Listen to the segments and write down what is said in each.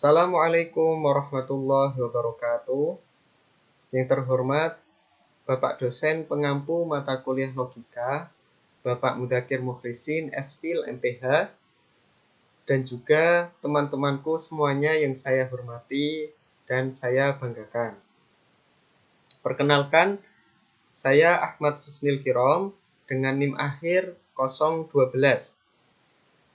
Assalamualaikum warahmatullahi wabarakatuh. Yang terhormat Bapak dosen pengampu mata kuliah logika, Bapak Mudzakkir Mukhlisin, S.Phil, MPH, dan juga teman-temanku semuanya yang saya hormati dan saya banggakan. Perkenalkan, saya Ahmad Husnil Kirom dengan NIM akhir 012.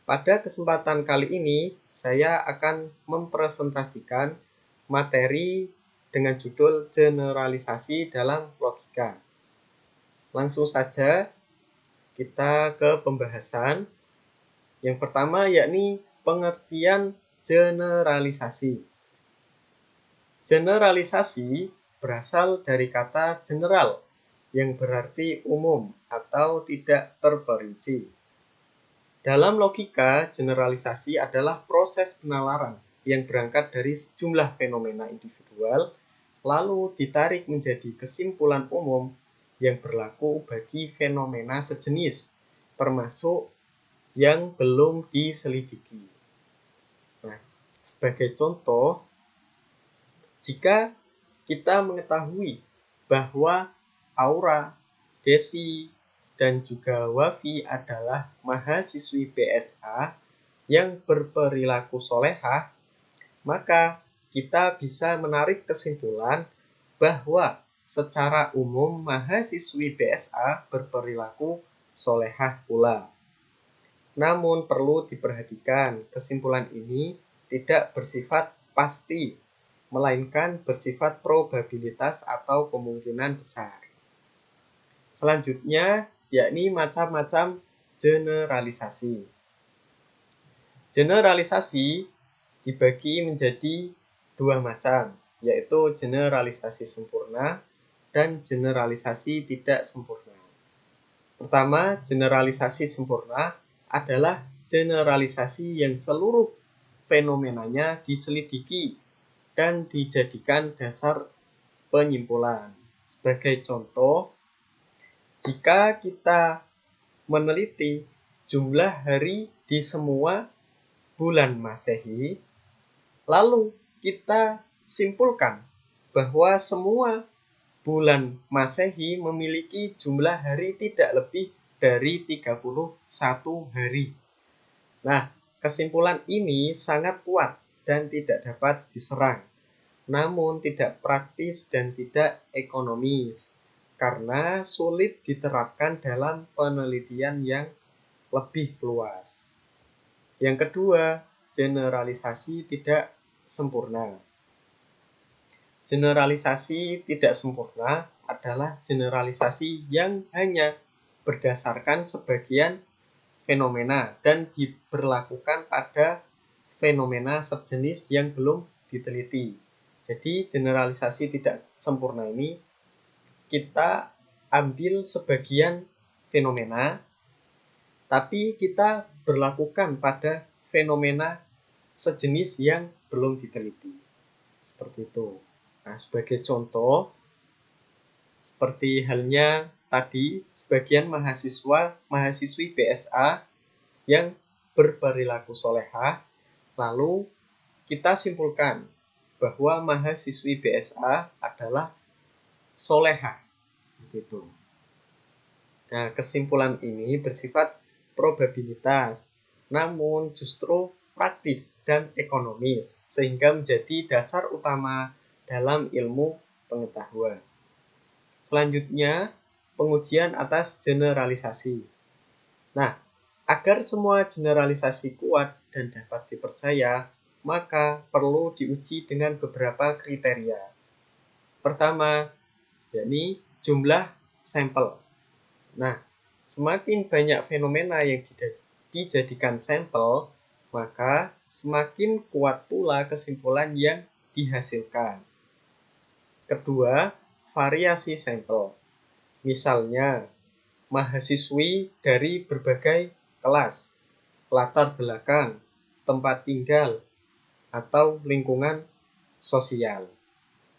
Pada kesempatan kali ini, saya akan mempresentasikan materi dengan judul generalisasi dalam logika. Langsung saja kita ke pembahasan. Yang pertama yakni pengertian generalisasi. Generalisasi berasal dari kata general yang berarti umum atau tidak terperinci. Dalam logika, generalisasi adalah proses penalaran yang berangkat dari sejumlah fenomena individual, lalu ditarik menjadi kesimpulan umum yang berlaku bagi fenomena sejenis, termasuk yang belum diselidiki. Nah, sebagai contoh, jika kita mengetahui bahwa Aura, Desi, dan juga Wafi adalah mahasiswi BSA yang berperilaku solehah, maka kita bisa menarik kesimpulan bahwa secara umum mahasiswi BSA berperilaku solehah pula. Namun perlu diperhatikan, kesimpulan ini tidak bersifat pasti, melainkan bersifat probabilitas atau kemungkinan besar. Selanjutnya, yakni macam-macam generalisasi. Generalisasi dibagi menjadi dua macam, yaitu generalisasi sempurna dan generalisasi tidak sempurna. Pertama, generalisasi sempurna adalah generalisasi yang seluruh fenomenanya diselidiki dan dijadikan dasar penyimpulan. Sebagai contoh, jika kita meneliti jumlah hari di semua bulan Masehi, lalu kita simpulkan bahwa semua bulan Masehi memiliki jumlah hari tidak lebih dari 31 hari. Nah, kesimpulan ini sangat kuat dan tidak dapat diserang, namun tidak praktis dan tidak ekonomis, karena sulit diterapkan dalam penelitian yang lebih luas. Yang kedua, generalisasi tidak sempurna. Generalisasi tidak sempurna adalah generalisasi yang hanya berdasarkan sebagian fenomena dan diberlakukan pada fenomena sejenis yang belum diteliti. Jadi generalisasi tidak sempurna ini kita ambil sebagian fenomena, tapi kita berlakukan pada fenomena sejenis yang belum diteliti. Seperti itu. Nah, sebagai contoh, seperti halnya tadi, sebagian mahasiswi BSA yang berperilaku solehah, lalu kita simpulkan bahwa mahasiswi BSA adalah solehah. Gitu. Nah, kesimpulan ini bersifat probabilitas, namun justru praktis dan ekonomis, sehingga menjadi dasar utama dalam ilmu pengetahuan. Selanjutnya, pengujian atas generalisasi. Nah, agar semua generalisasi kuat dan dapat dipercaya, maka perlu diuji dengan beberapa kriteria. Pertama, yakni jumlah sampel. Nah, semakin banyak fenomena yang dijadikan sampel, maka semakin kuat pula kesimpulan yang dihasilkan. Kedua, variasi sampel. Misalnya, mahasiswi dari berbagai kelas, latar belakang, tempat tinggal, atau lingkungan sosial.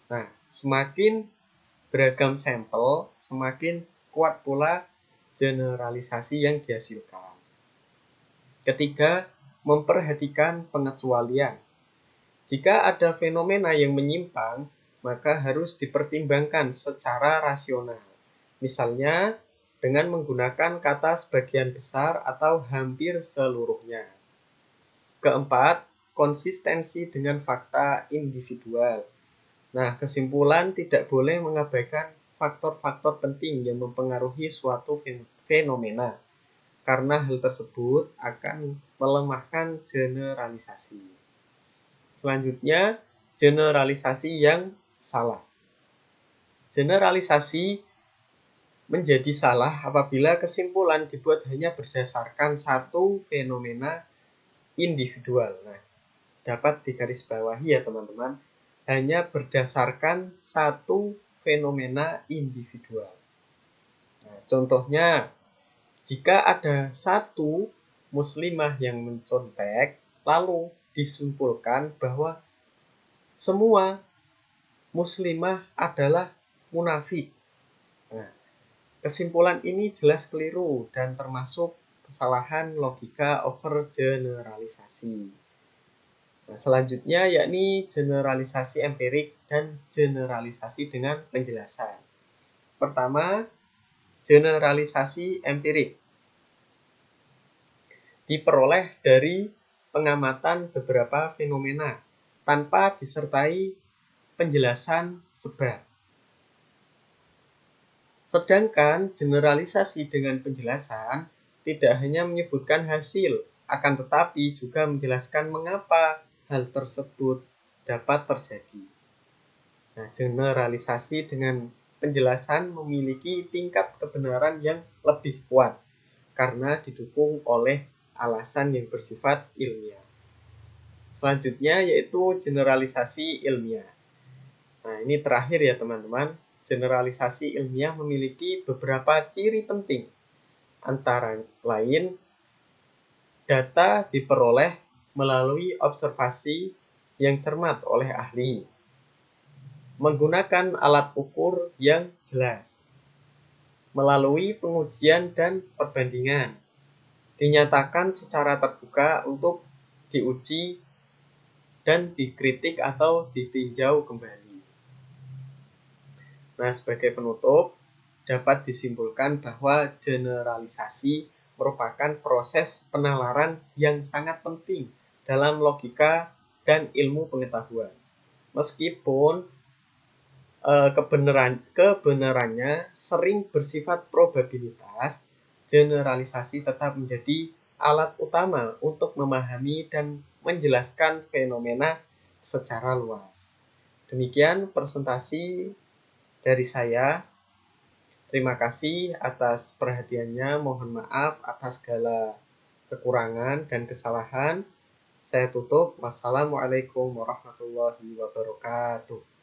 Nah, semakin beragam sampel, semakin kuat pula generalisasi yang dihasilkan. Ketiga, memperhatikan pengecualian. Jika ada fenomena yang menyimpang, maka harus dipertimbangkan secara rasional. Misalnya, dengan menggunakan kata sebagian besar atau hampir seluruhnya. Keempat, konsistensi dengan fakta individual. Nah, kesimpulan tidak boleh mengabaikan faktor-faktor penting yang mempengaruhi suatu fenomena, karena hal tersebut akan melemahkan generalisasi. Selanjutnya, generalisasi yang salah. Generalisasi menjadi salah apabila kesimpulan dibuat hanya berdasarkan satu fenomena individual. Nah, dapat digarisbawahi ya teman-teman, hanya berdasarkan satu fenomena individual. Nah, contohnya, jika ada satu muslimah yang mencontek, lalu disimpulkan bahwa semua muslimah adalah munafik. Nah, kesimpulan ini jelas keliru dan termasuk kesalahan logika overgeneralisasi. Nah, selanjutnya yakni generalisasi empirik dan generalisasi dengan penjelasan. Pertama, generalisasi empirik diperoleh dari pengamatan beberapa fenomena tanpa disertai penjelasan sebab. Sedangkan generalisasi dengan penjelasan tidak hanya menyebutkan hasil, akan tetapi juga menjelaskan mengapa hal tersebut dapat terjadi. Nah, generalisasi dengan penjelasan memiliki tingkat kebenaran yang lebih kuat karena didukung oleh alasan yang bersifat ilmiah. Selanjutnya yaitu generalisasi ilmiah. Nah, ini terakhir ya teman-teman. Generalisasi ilmiah memiliki beberapa ciri penting. Antara lain, data diperoleh melalui observasi yang cermat oleh ahli, menggunakan alat ukur yang jelas, melalui pengujian dan perbandingan, dinyatakan secara terbuka untuk diuji dan dikritik atau ditinjau kembali. Nah, sebagai penutup, dapat disimpulkan bahwa generalisasi merupakan proses penalaran yang sangat penting dalam logika dan ilmu pengetahuan. Meskipun kebenarannya sering bersifat probabilitas, generalisasi tetap menjadi alat utama untuk memahami dan menjelaskan fenomena secara luas. Demikian presentasi dari saya. Terima kasih atas perhatiannya. Mohon maaf atas segala kekurangan dan kesalahan. Saya tutup. Wassalamualaikum warahmatullahi wabarakatuh.